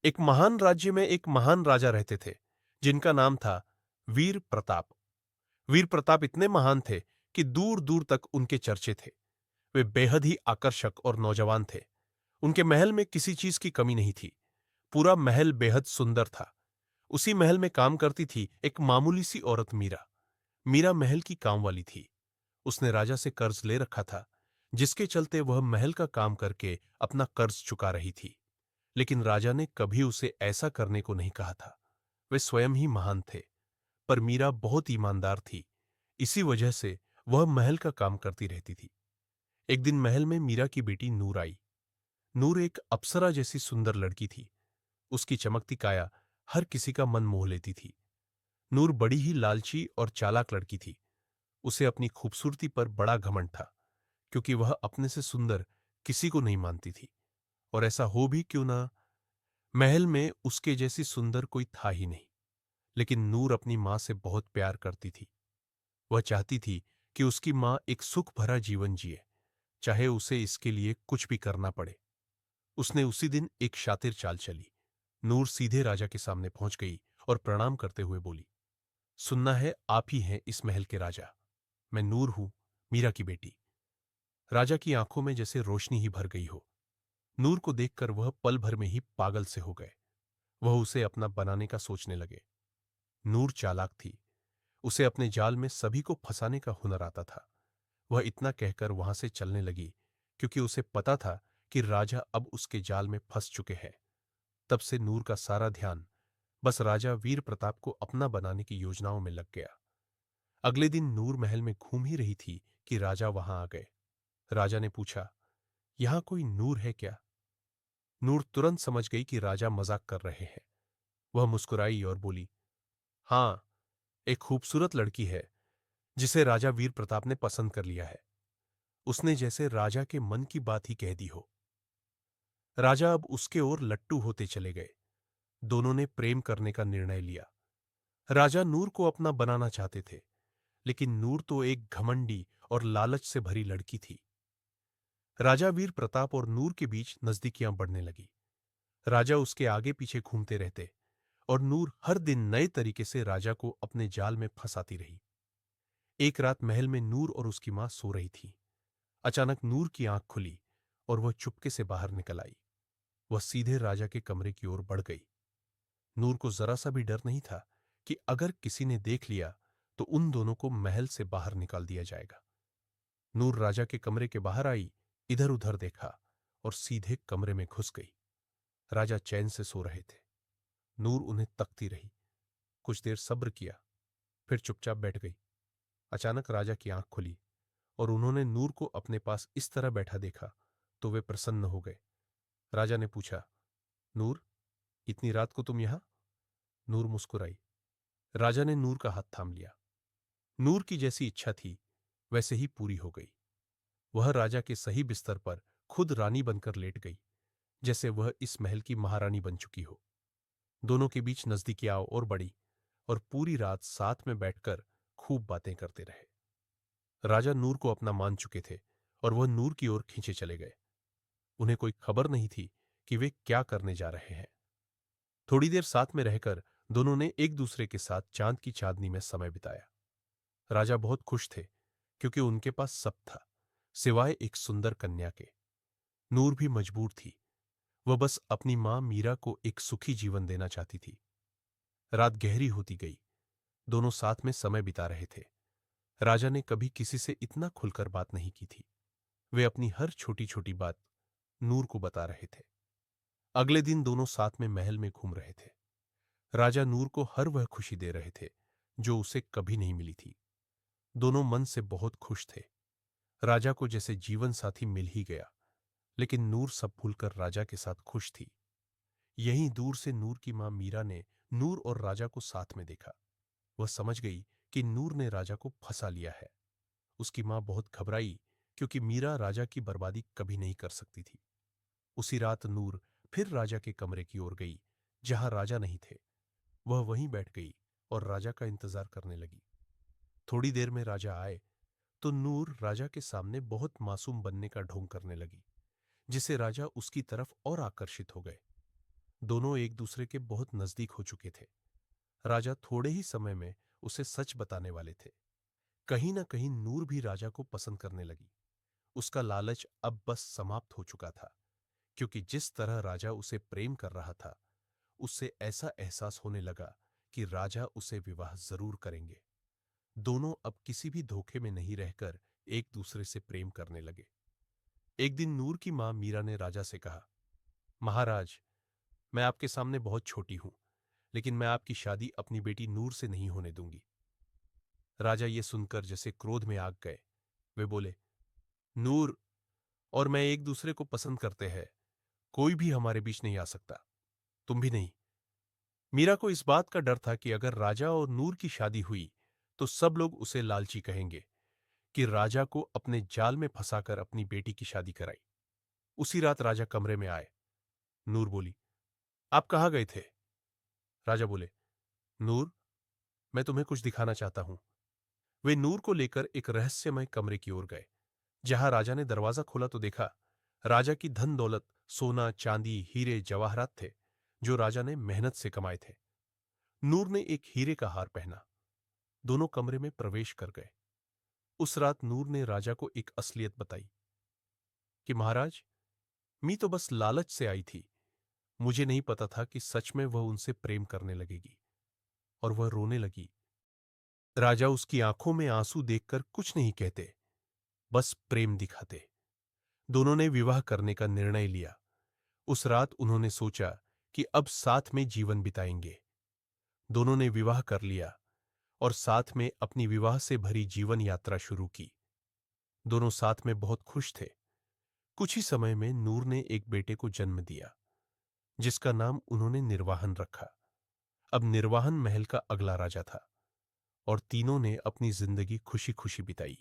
एक महान राज्य में एक महान राजा रहते थे, जिनका नाम था वीर प्रताप। वीर प्रताप इतने महान थे कि दूर दूर तक उनके चर्चे थे। वे बेहद ही आकर्षक और नौजवान थे। उनके महल में किसी चीज की कमी नहीं थी। पूरा महल बेहद सुंदर था। उसी महल में काम करती थी एक मामूली सी औरत मीरा। मीरा महल की काम वाली थी। उसने राजा से कर्ज ले रखा था, जिसके चलते वह महल का काम करके अपना कर्ज चुका रही थी। लेकिन राजा ने कभी उसे ऐसा करने को नहीं कहा था। वे स्वयं ही महान थे। पर मीरा बहुत ईमानदार थी। इसी वजह से वह महल का काम करती रहती थी। एक दिन महल में मीरा की बेटी नूर आई। नूर एक अप्सरा जैसी सुंदर लड़की थी। उसकी चमकती काया हर किसी का मन मोह लेती थी। नूर बड़ी ही लालची और चालाक लड़की थी। उसे अपनी खूबसूरती पर बड़ा घमंड था, क्योंकि वह अपने से सुंदर किसी को नहीं मानती थी। और ऐसा हो भी क्यों ना, महल में उसके जैसी सुंदर कोई था ही नहीं। लेकिन नूर अपनी मां से बहुत प्यार करती थी। वह चाहती थी कि उसकी मां एक सुख भरा जीवन जिए, चाहे उसे इसके लिए कुछ भी करना पड़े। उसने उसी दिन एक शातिर चाल चली। नूर सीधे राजा के सामने पहुंच गई और प्रणाम करते हुए बोली, सुनना है आप ही हैं इस महल के राजा। मैं नूर हूं, मीरा की बेटी। राजा की आंखों में जैसे रोशनी ही भर गई हो। नूर को देखकर वह पल भर में ही पागल से हो गए। वह उसे अपना बनाने का सोचने लगे। नूर चालाक थी। उसे अपने जाल में सभी को फंसाने का हुनर आता था। वह इतना कहकर वहां से चलने लगी, क्योंकि उसे पता था कि राजा अब उसके जाल में फंस चुके हैं। तब से नूर का सारा ध्यान बस राजा वीर प्रताप को अपना बनाने की योजनाओं में लग गया। अगले दिन नूर महल में घूम ही रही थी कि राजा वहां आ गए। राजा ने पूछा, यहां कोई नूर है क्या? नूर तुरंत समझ गई कि राजा मजाक कर रहे हैं। वह मुस्कुराई और बोली, हां, एक खूबसूरत लड़की है जिसे राजा वीर प्रताप ने पसंद कर लिया है। उसने जैसे राजा के मन की बात ही कह दी हो। राजा अब उसके ओर लट्टू होते चले गए। दोनों ने प्रेम करने का निर्णय लिया। राजा नूर को अपना बनाना चाहते थे, लेकिन नूर तो एक घमंडी और लालच से भरी लड़की थी। राजा वीर प्रताप और नूर के बीच नजदीकियां बढ़ने लगी। राजा उसके आगे पीछे घूमते रहते और नूर हर दिन नए तरीके से राजा को अपने जाल में फंसाती रही। एक रात महल में नूर और उसकी मां सो रही थी। अचानक नूर की आंख खुली और वह चुपके से बाहर निकल आई। वह सीधे राजा के कमरे की ओर बढ़ गई। नूर को जरा सा भी डर नहीं था कि अगर किसी ने देख लिया तो उन दोनों को महल से बाहर निकाल दिया जाएगा। नूर राजा के कमरे के बाहर आई, इधर उधर देखा और सीधे कमरे में घुस गई। राजा चैन से सो रहे थे। नूर उन्हें तकती रही। कुछ देर सब्र किया, फिर चुपचाप बैठ गई। अचानक राजा की आंख खुली और उन्होंने नूर को अपने पास इस तरह बैठा देखा तो वे प्रसन्न हो गए। राजा ने पूछा, नूर, इतनी रात को तुम यहां? नूर मुस्कुराई। राजा ने नूर का हाथ थाम लिया। नूर की जैसी इच्छा थी वैसे ही पूरी हो गई। वह राजा के सही बिस्तर पर खुद रानी बनकर लेट गई, जैसे वह इस महल की महारानी बन चुकी हो। दोनों के बीच नजदीकियां और बढ़ी और पूरी रात साथ में बैठकर खूब बातें करते रहे। राजा नूर को अपना मान चुके थे और वह नूर की ओर खींचे चले गए। उन्हें कोई खबर नहीं थी कि वे क्या करने जा रहे हैं। थोड़ी देर साथ में रहकर दोनों ने एक दूसरे के साथ चांद की चांदनी में समय बिताया। राजा बहुत खुश थे, क्योंकि उनके पास सब था, सिवाय एक सुंदर कन्या के। नूर भी मजबूर थी। वह बस अपनी मां मीरा को एक सुखी जीवन देना चाहती थी। रात गहरी होती गई। दोनों साथ में समय बिता रहे थे। राजा ने कभी किसी से इतना खुलकर बात नहीं की थी। वे अपनी हर छोटी छोटी बात नूर को बता रहे थे। अगले दिन दोनों साथ में महल में घूम रहे थे। राजा नूर को हर वह खुशी दे रहे थे जो उसे कभी नहीं मिली थी। दोनों मन से बहुत खुश थे। राजा को जैसे जीवन साथी मिल ही गया। लेकिन नूर सब भूलकर राजा के साथ खुश थी। यहीं दूर से नूर की मां मीरा ने नूर और राजा को साथ में देखा। वह समझ गई कि नूर ने राजा को फंसा लिया है। उसकी मां बहुत घबराई, क्योंकि मीरा राजा की बर्बादी कभी नहीं कर सकती थी। उसी रात नूर फिर राजा के कमरे की ओर गई, जहां राजा नहीं थे। वह वहीं बैठ गई और राजा का इंतजार करने लगी। थोड़ी देर में राजा आए तो नूर राजा के सामने बहुत मासूम बनने का ढोंग करने लगी, जिससे राजा उसकी तरफ और आकर्षित हो गए। दोनों एक दूसरे के बहुत नजदीक हो चुके थे। राजा थोड़े ही समय में उसे सच बताने वाले थे। कहीं ना कहीं नूर भी राजा को पसंद करने लगी। उसका लालच अब बस समाप्त हो चुका था, क्योंकि जिस तरह राजा उसे प्रेम कर रहा था, उससे ऐसा एहसास होने लगा कि राजा उसे विवाह जरूर करेंगे। दोनों अब किसी भी धोखे में नहीं रहकर एक दूसरे से प्रेम करने लगे। एक दिन नूर की मां मीरा ने राजा से कहा, महाराज, मैं आपके सामने बहुत छोटी हूं, लेकिन मैं आपकी शादी अपनी बेटी नूर से नहीं होने दूंगी। राजा ये सुनकर जैसे क्रोध में आग गए। वे बोले, नूर और मैं एक दूसरे को पसंद करते हैं, कोई भी हमारे बीच नहीं आ सकता, तुम भी नहीं। मीरा को इस बात का डर था कि अगर राजा और नूर की शादी हुई तो सब लोग उसे लालची कहेंगे कि राजा को अपने जाल में फंसाकर अपनी बेटी की शादी कराई। उसी रात राजा कमरे में आए। नूर बोली, आप कहाँ गए थे? राजा बोले, नूर, मैं तुम्हें कुछ दिखाना चाहता हूं। वे नूर को लेकर एक रहस्यमय कमरे की ओर गए। जहां राजा ने दरवाजा खोला तो देखा, राजा की धन दौलत, सोना चांदी हीरे जवाहरात थे, जो राजा ने मेहनत से कमाए थे। नूर ने एक हीरे का हार पहना। दोनों कमरे में प्रवेश कर गए। उस रात नूर ने राजा को एक असलियत बताई कि महाराज, मी तो बस लालच से आई थी। मुझे नहीं पता था कि सच में वह उनसे प्रेम करने लगेगी। और वह रोने लगी। राजा उसकी आंखों में आंसू देखकर कुछ नहीं कहते, बस प्रेम दिखाते। दोनों ने विवाह करने का निर्णय लिया। उस रात उन्होंने सोचा कि अब साथ में जीवन बिताएंगे। दोनों ने विवाह कर लिया और साथ में अपनी विवाह से भरी जीवन यात्रा शुरू की। दोनों साथ में बहुत खुश थे। कुछ ही समय में नूर ने एक बेटे को जन्म दिया, जिसका नाम उन्होंने निर्वाहन रखा। अब निर्वाहन महल का अगला राजा था और तीनों ने अपनी जिंदगी खुशी खुशी बिताई।